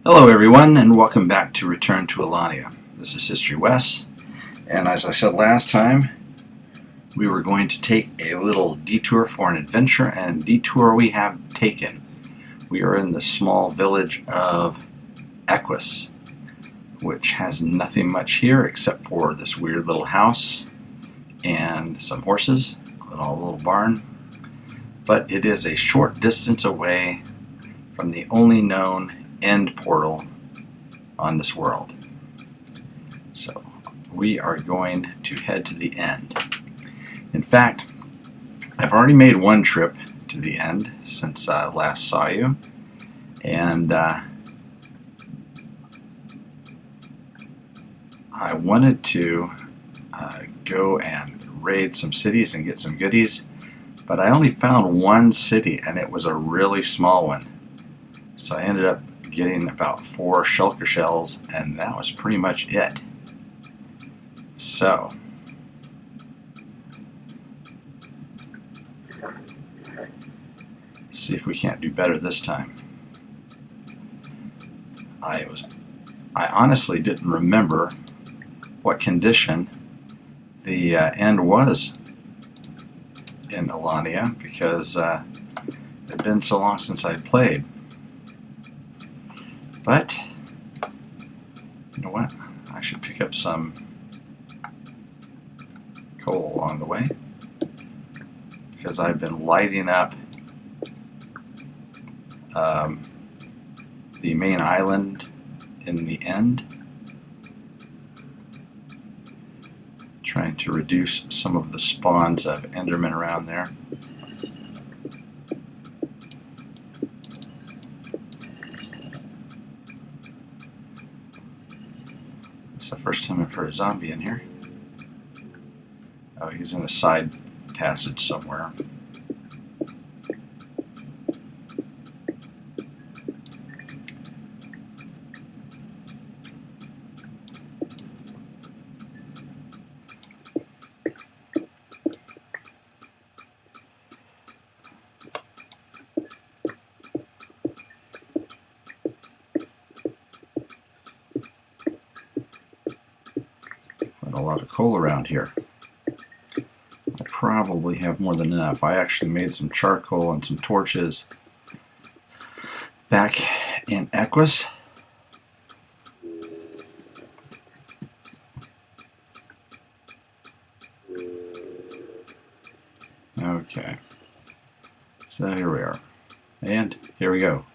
Hello everyone, and welcome back to Return to Elaania. This is HistoryWes, and as I said last time, we were going to take a little detour for an adventure, and detour we have taken. We are in the small village of Equus, which has nothing much here except for this weird little house and some horses, and a little barn. But it is a short distance away from the only known end portal on this world. So we are going to head to the end. In fact, I've already made one trip to the end since I last saw you, and I wanted to go and raid some cities and get some goodies, but I only found one city, and it was a really small one. So I ended up getting about 4 shulker shells, and that was pretty much it. So let's see if we can't do better this time. I honestly didn't remember what condition the end was in Elaania because it had been so long since I'd played. But you know what? I should pick up some coal along the way because I've been lighting up the main island in the end, trying to reduce some of the spawns of Endermen around there. It's the first time I've heard a zombie in here. Oh, he's in a side passage somewhere. A lot of coal around here. I probably have more than enough. I actually made some charcoal and some torches back in Equus. Okay, so here we are, and here we go.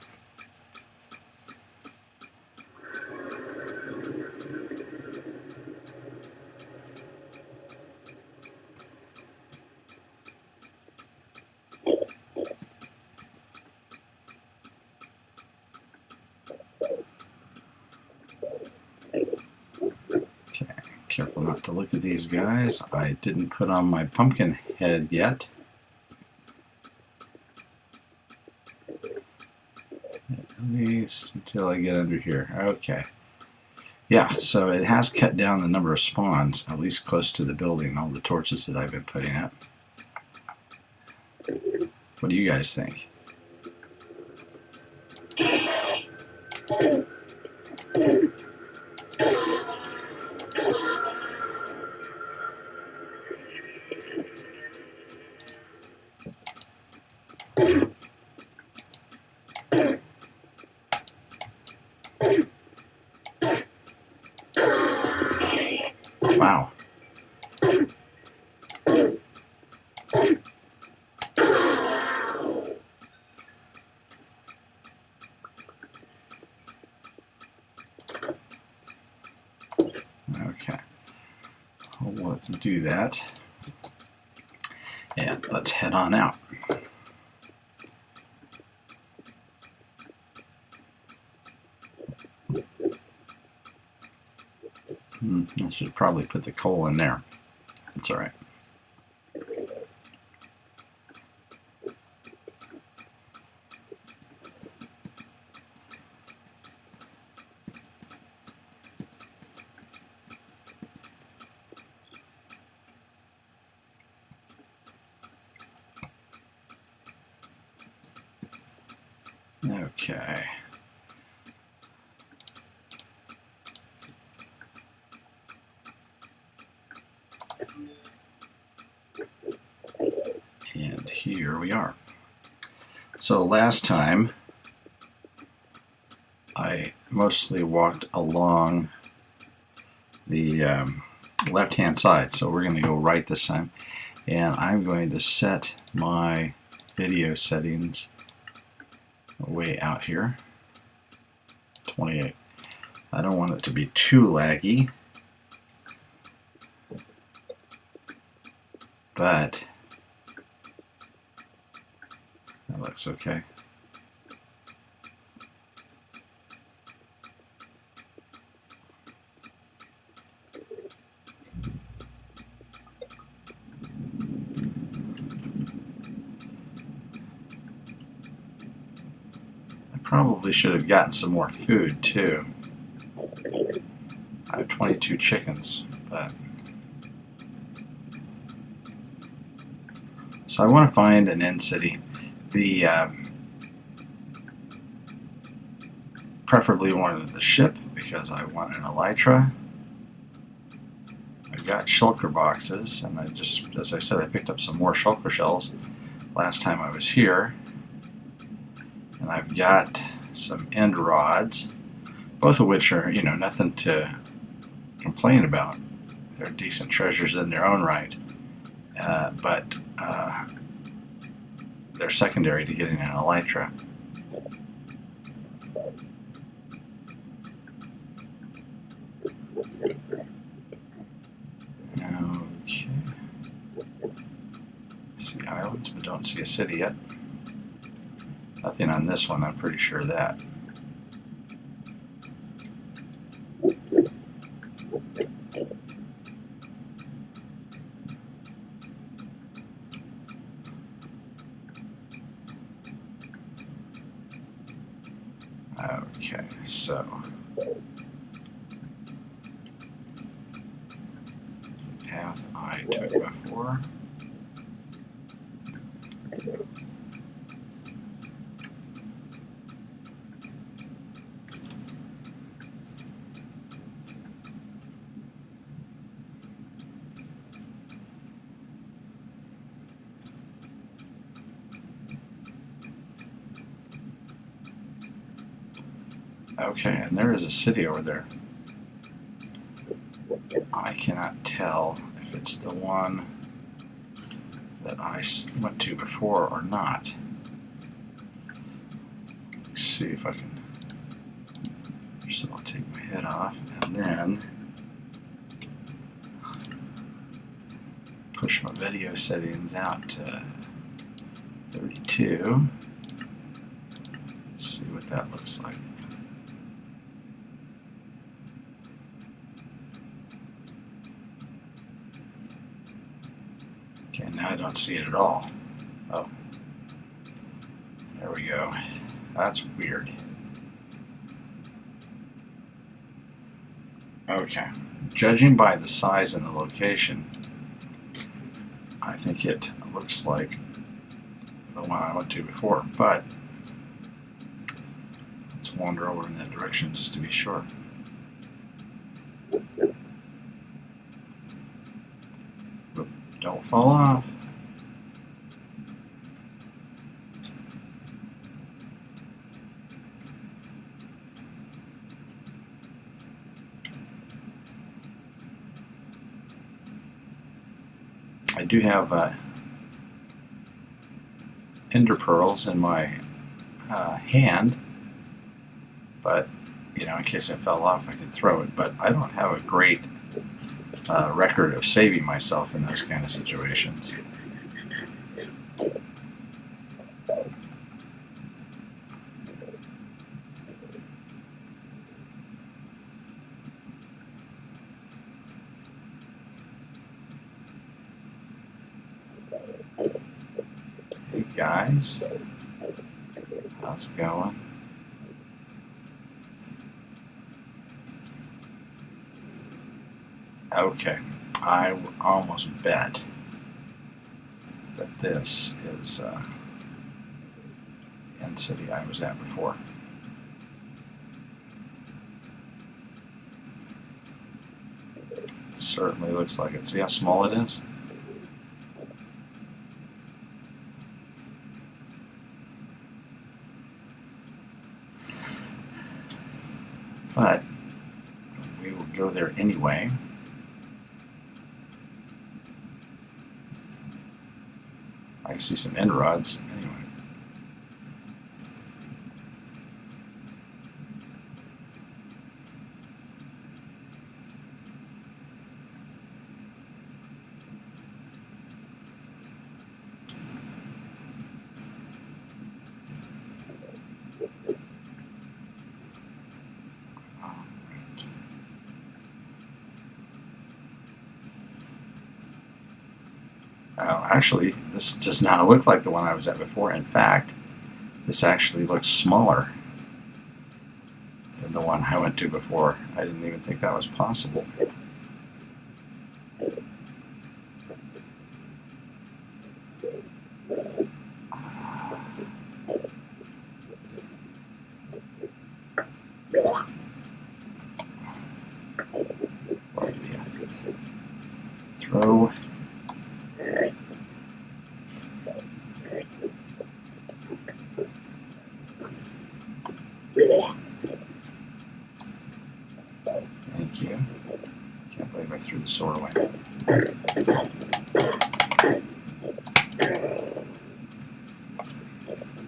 Careful not to look at these guys. I didn't put on my pumpkin head yet. At least until I get under here. Okay. Yeah, so it has cut down the number of spawns, at least close to the building, all the torches that I've been putting up. What do you guys think? Wow. Okay. Well, let's do that. And let's head on out. I should probably put the coal in there. That's all right. Okay. we are. So last time I mostly walked along the left-hand side, so we're going to go right this time, and I'm going to set my video settings way out here, 28. I don't want it to be too laggy, but that looks okay. Probably should have gotten some more food too. I have 22 chickens, but so I want to find an end city. The preferably one of the ship because I want an elytra. I've got shulker boxes, and I just, as I said, I picked up some more shulker shells last time I was here. And I've got some end rods, both of which are, nothing to complain about. They're decent treasures in their own right, but they're secondary to getting an elytra. Okay. See islands, but don't see a city yet. Nothing on this one, I'm pretty sure of that. Okay, so path I took before. Okay, and there is a city over there. I cannot tell if it's the one that I went to before or not. Let's see if I can. So I'll take my head off and then push my video settings out to 32. See what that looks like. Okay, now I don't see it at all. Oh, there we go. That's weird. Okay, judging by the size and the location, I think it looks like the one I went to before, but let's wander over in that direction just to be sure. Don't fall off. I do have ender pearls in my hand, but in case I fell off, I could throw it. But I don't have a great record of saving myself in those kind of situations. Hey guys, how's it going? Okay, I almost bet that this is end city I was at before. Certainly looks like it. See how small it is? but we will go there anyway. I see some end rods anyway. Actually, this does not look like the one I was at before. In fact, this actually looks smaller than the one I went to before. I didn't even think that was possible. Throw. Thank you. Can't believe I threw the sword away.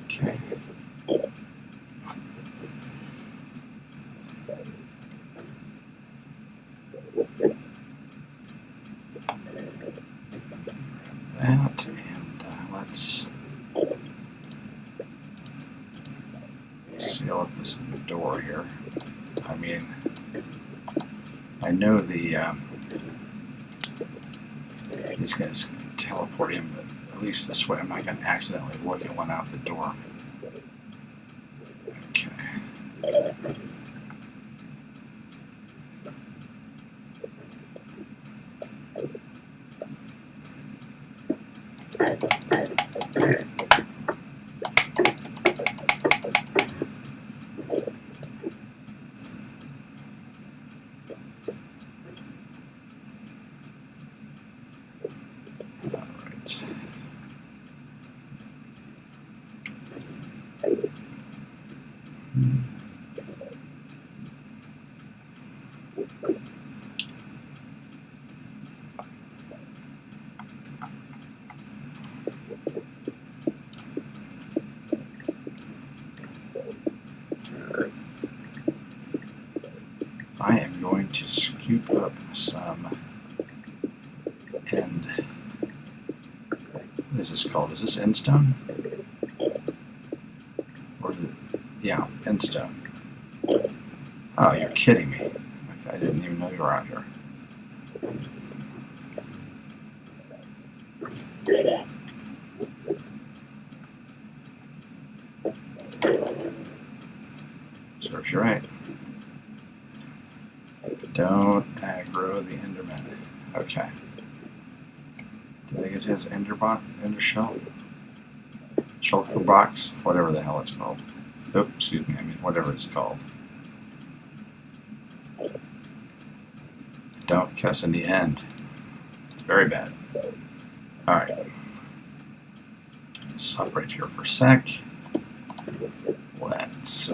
Okay. That, and let's seal up this door here. I mean, I know these guys can teleport in, but at least this way I'm not going to accidentally look at one out the door. Okay. I am going to scoop up some end. What is this called? Is this end stone? Or is it? Yeah, end stone. Oh, you're kidding me. I didn't even know you were out here. Serves you right. Don't aggro the Enderman. Okay. Did I get his ender shell? Shulker box? Whatever the hell it's called. Oh, excuse me, I mean whatever it's called. Don't cuss in the end. It's very bad. Alright. Stop right here for a sec. Let's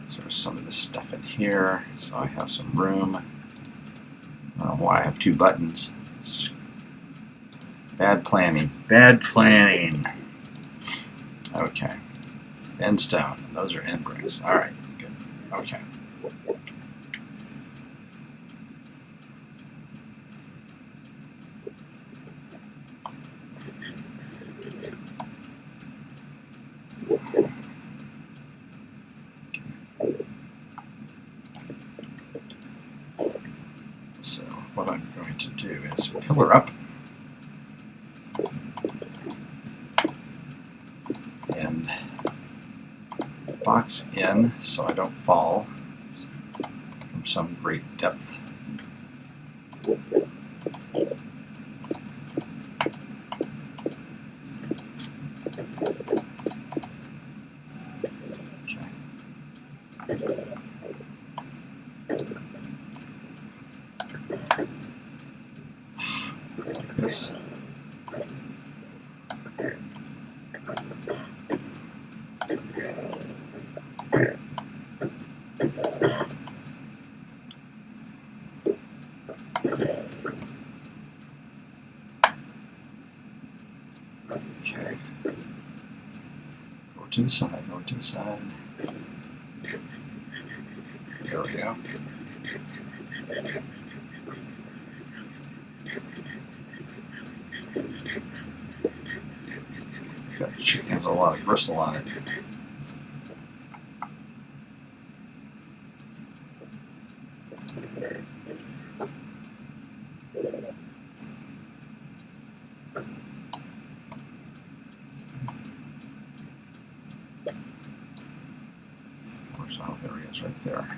throw some of this stuff in here so I have some room. I don't know why I have two buttons. It's bad planning. Bad planning. Okay. End stone. And those are end bricks. Alright, good. Okay. So what I'm going to do is pillar up and box in so I don't fall from some great depth. This. to the side, over to the side. There we go. That chicken has a lot of bristle on it. Oh, there he is, right there.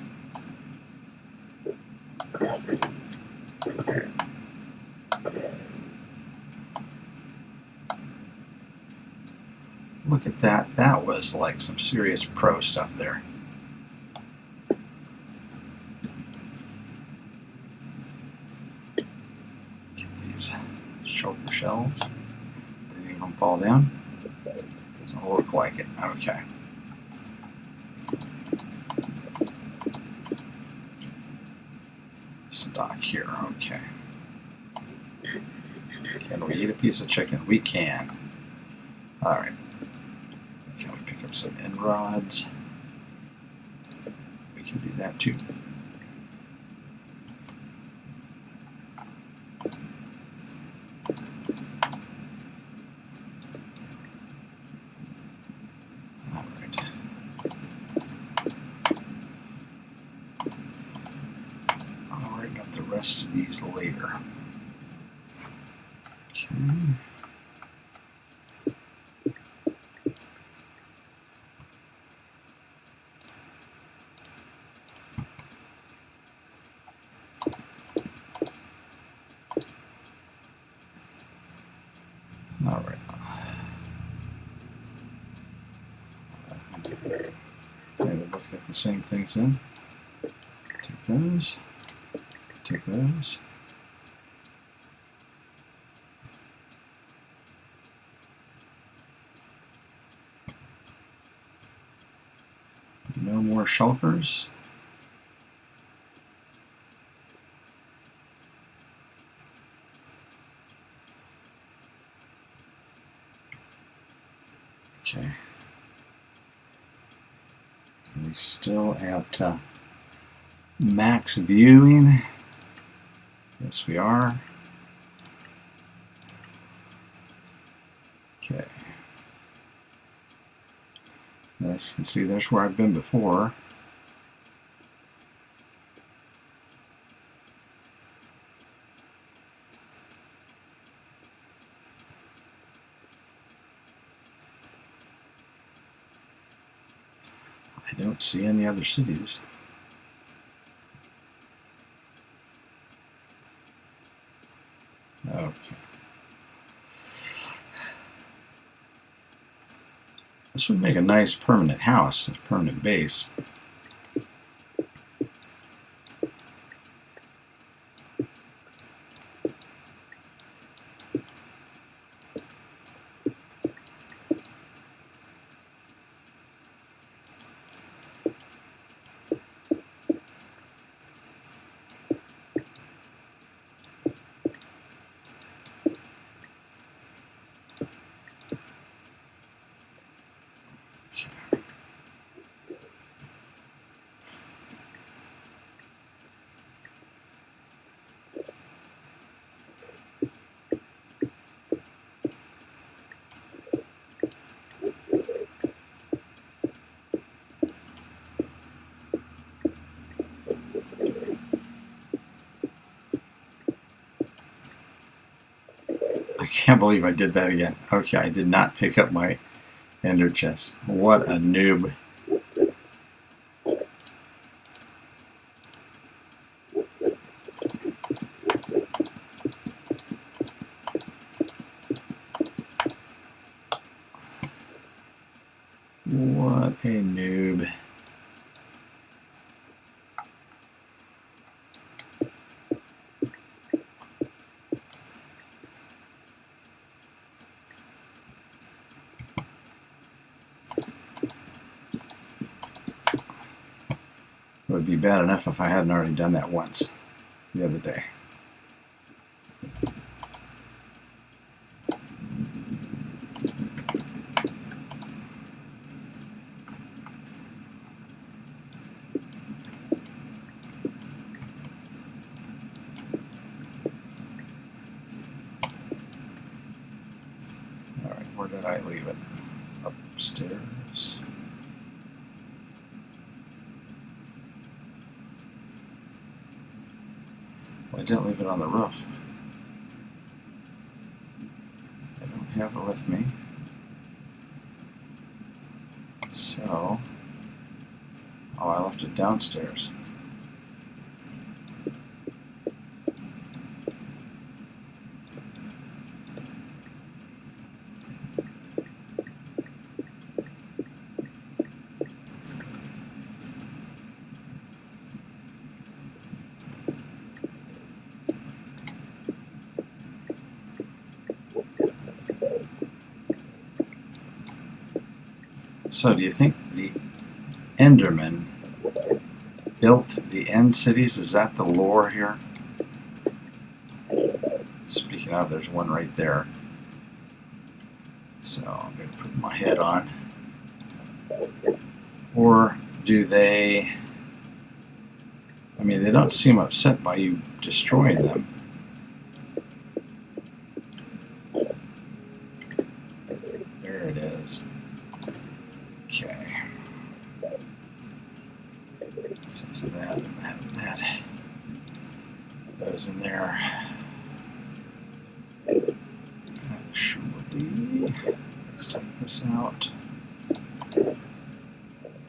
Look at that. That was like some serious pro stuff there. Get these shoulder shells. Did any of them fall down? Doesn't look like it. Okay. Stock here. Okay. Can we eat a piece of chicken? We can. All right. Can we pick up some end rods? We can do that too. All right. I'll worry about the rest of these later. Okay. All right. Okay, they both got the same things in. Take those. Take those. No more shulkers. Okay. Are we still at max viewing? Yes, we are. Okay. As you can see, there's where I've been before. I don't see any other cities. Okay. This would make a nice permanent house, a permanent base. I can't believe I did that again. Okay, I did not pick up my ender chest. What a noob. What a noob. It would be bad enough if I hadn't already done that once the other day. leave it? Upstairs. Well, I didn't leave it on the roof. I don't have it with me. So, oh, I left it downstairs. So do you think the Endermen built the end cities? Is that the lore here? Speaking of, there's one right there. So I'm going to put my head on. Or do they... I mean, they don't seem upset by you destroying them. There it is. Okay. So it's that and that and that. Those in there. Actually, let's take this out. And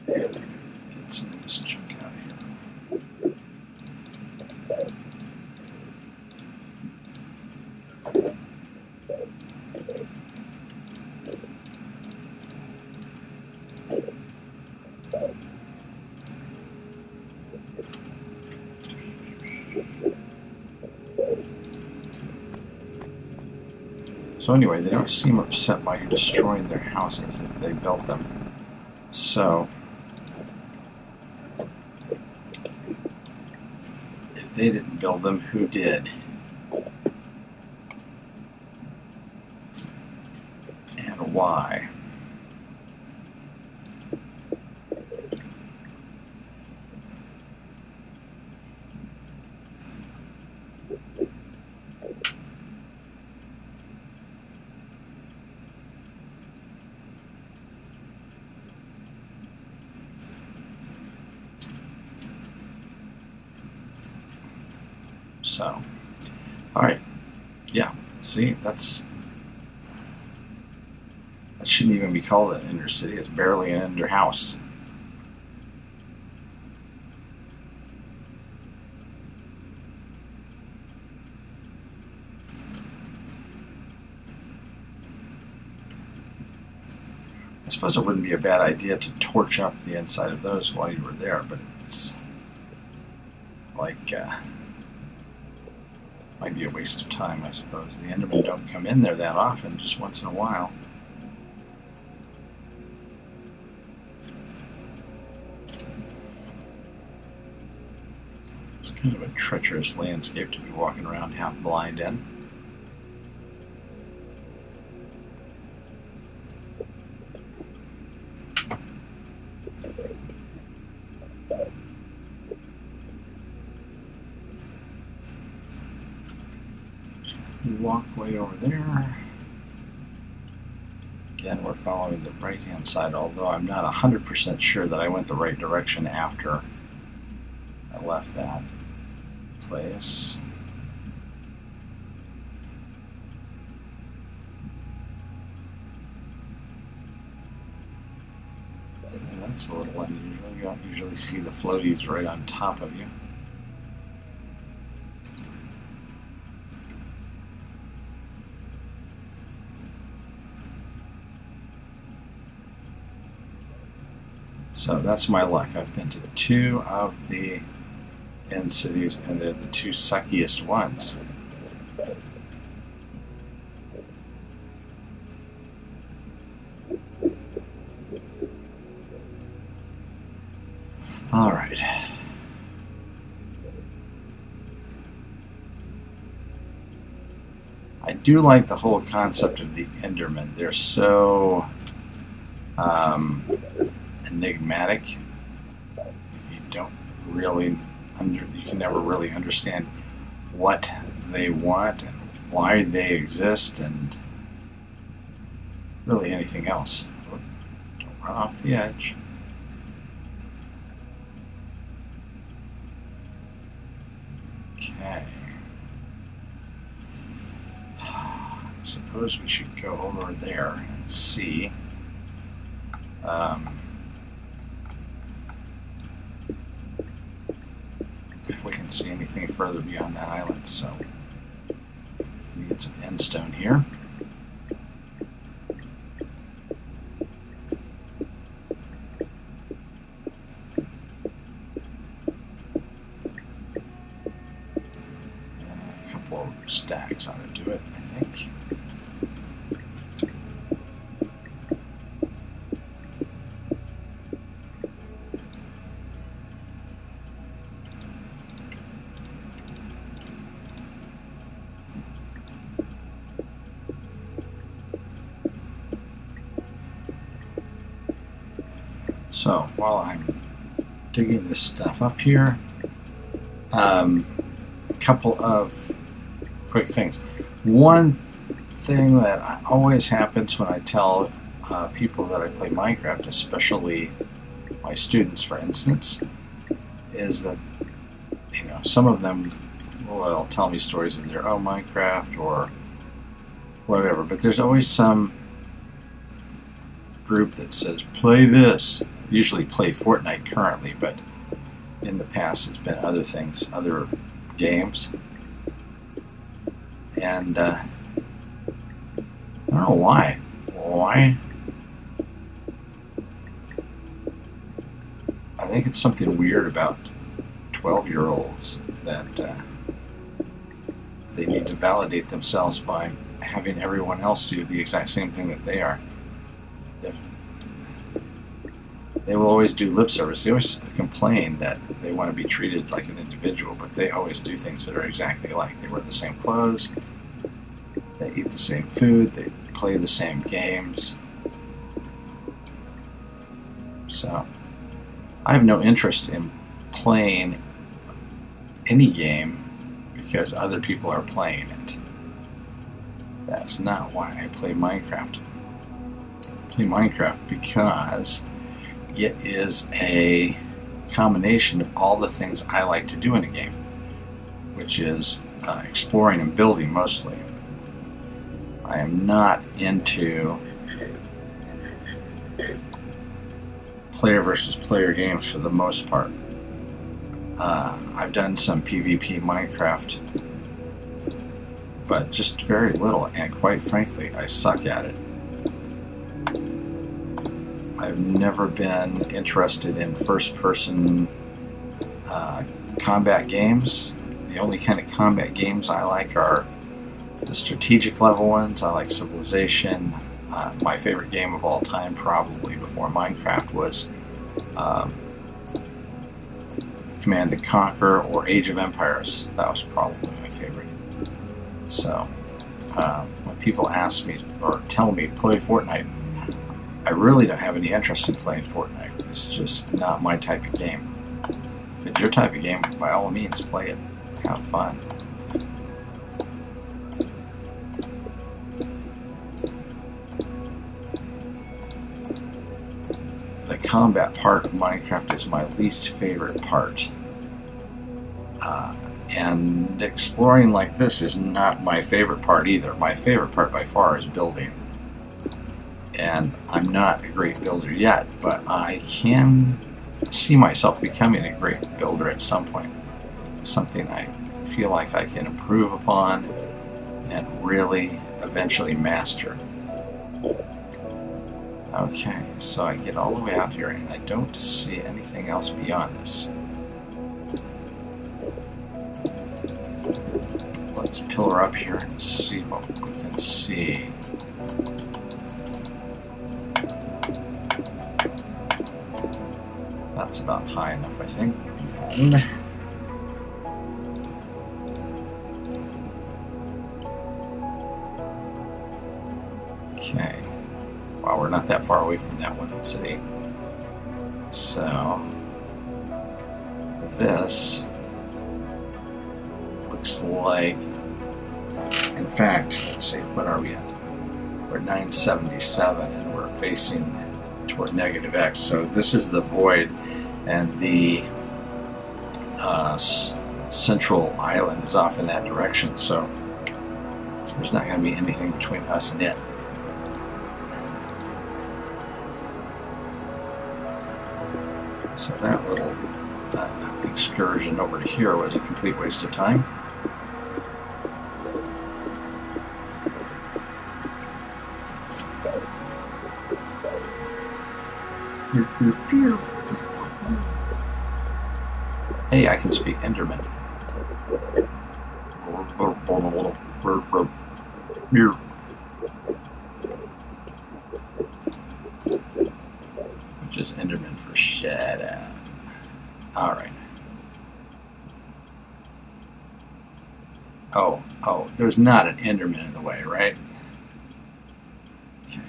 get some of this junk out of here. So anyway, they don't seem upset by you destroying their houses if they built them. So, if they didn't build them, who did? And why? So, alright, yeah, see, that shouldn't even be called an inner city, it's barely an inner house. I suppose it wouldn't be a bad idea to torch up the inside of those while you were there, but it's like, might be a waste of time, I suppose. The Endermen don't come in there that often, just once in a while. It's kind of a treacherous landscape to be walking around half blind in. Walkway over there. Again, we're following the right hand side, although I'm not 100% sure that I went the right direction after I left that place. So that's a little unusual. You don't usually see the floaties right on top of you. So that's my luck. I've been to 2 of the end cities, and they're the 2 suckiest ones. All right. I do like the whole concept of the Endermen. They're so enigmatic. You don't really you can never really understand what they want and why they exist, and really anything else. Don't run off the edge. Okay. I suppose we should go over there and see. If we can see anything further beyond that island. So we get some end stone here. A couple of stacks ought to do it, I think. So while I'm digging this stuff up here, a couple of quick things. One thing that always happens when I tell people that I play Minecraft, especially my students, for instance, is that some of them will tell me stories of their own Minecraft or whatever, but there's always some group that says play this. Usually play Fortnite currently, but in the past it's been other things, other games. And I don't know why. Why? I think it's something weird about 12-year-olds that they need to validate themselves by having everyone else do the exact same thing that they are. They will always do lip service. They always complain that they want to be treated like an individual, but they always do things that are exactly alike. They wear the same clothes, they eat the same food, they play the same games. So I have no interest in playing any game because other people are playing it. That's not why I play Minecraft. I play Minecraft because it is a combination of all the things I like to do in a game, which is exploring and building mostly. I am not into player versus player games for the most part. I've done some PvP Minecraft, but just very little, and quite frankly, I suck at it. I've never been interested in first-person combat games. The only kind of combat games I like are the strategic level ones. I like Civilization. My favorite game of all time, probably before Minecraft, was Command and Conquer or Age of Empires. That was probably my favorite. So when people ask me or tell me play Fortnite, I really don't have any interest in playing Fortnite. It's just not my type of game. If it's your type of game, by all means, play it. Have fun. The combat part of Minecraft is my least favorite part. And exploring like this is not my favorite part either. My favorite part by far is building. And I'm not a great builder yet, but I can see myself becoming a great builder at some point. It's something I feel like I can improve upon and really eventually master. Okay, so I get all the way out here and I don't see anything else beyond this. Let's pillar up here and see what we can see. That's about high enough, I think. And okay. Wow, we're not that far away from that one city. So this looks like, in fact, let's see, what are we at? we're at 977 and we're facing toward negative x. So this is the void, and the central island is off in that direction, so there's not going to be anything between us and it. So that little excursion over to here was a complete waste of time. Hey, I can speak Enderman. Which is Enderman for shut up. Alright. Oh, there's not an Enderman in the way, right? Okay.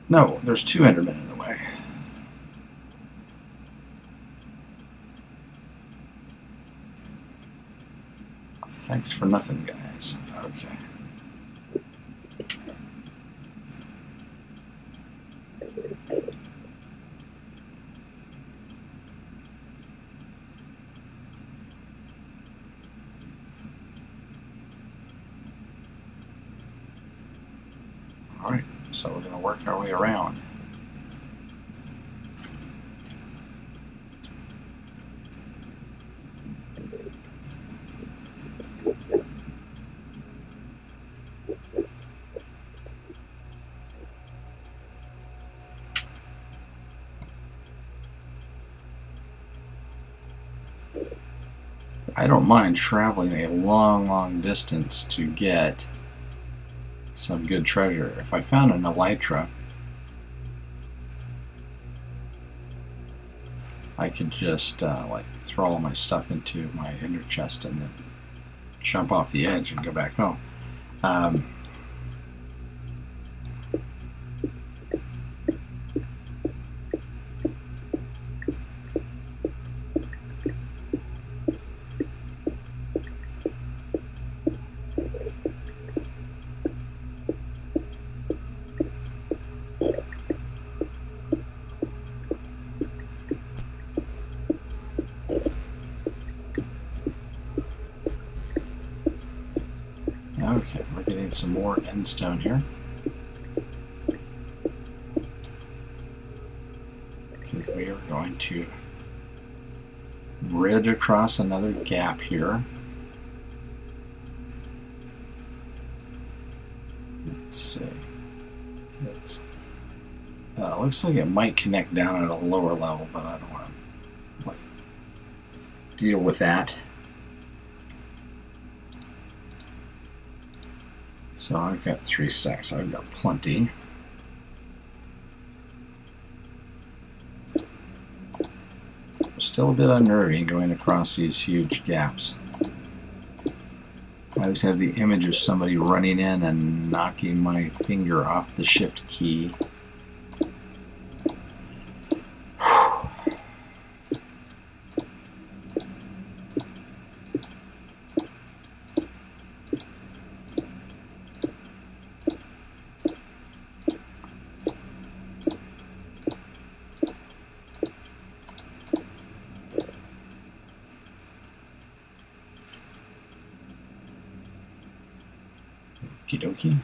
No, there's two Endermen in the way. Thanks for nothing, guys. Okay. Alright, so we're going to work our way around. I don't mind traveling a long distance to get some good treasure. If I found an elytra, I could just like throw all my stuff into my ender chest and then jump off the edge and go back home. Okay, we're getting some more endstone here. Because we are going to bridge across another gap here. Let's see. Looks like it might connect down at a lower level, but I don't want to deal with that. So I've got 3 stacks. I've got plenty. Still a bit unnerving going across these huge gaps. I always have the image of somebody running in and knocking my finger off the shift key. Okie dokie.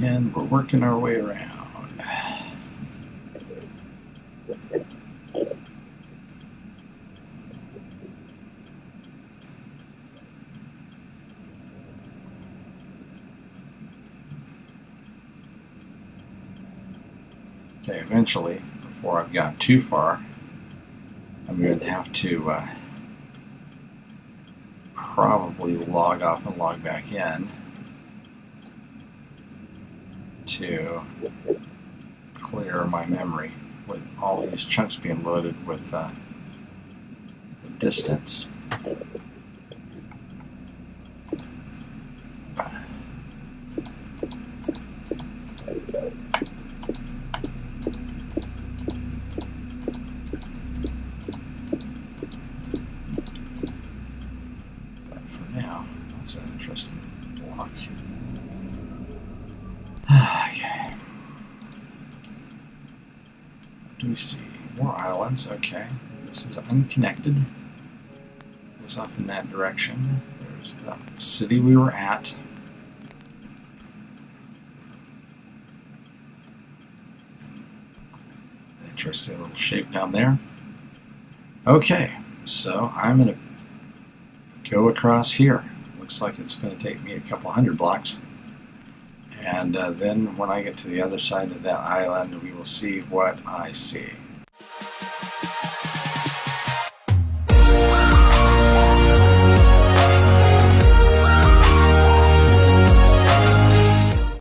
And we're working our way around. Okay, eventually, before I've gotten too far, I'm going to have to probably log off and log back in to clear my memory with all these chunks being loaded with the distance. But for now, that's an interesting block. Okay. What do we see? More islands. Okay. This is unconnected. Goes off in that direction. There's the city we were at. Interesting little shape down there. Okay, so I'm going to go across here. Looks like it's going to take me a couple hundred blocks. And then when I get to the other side of that island, we will see what I see.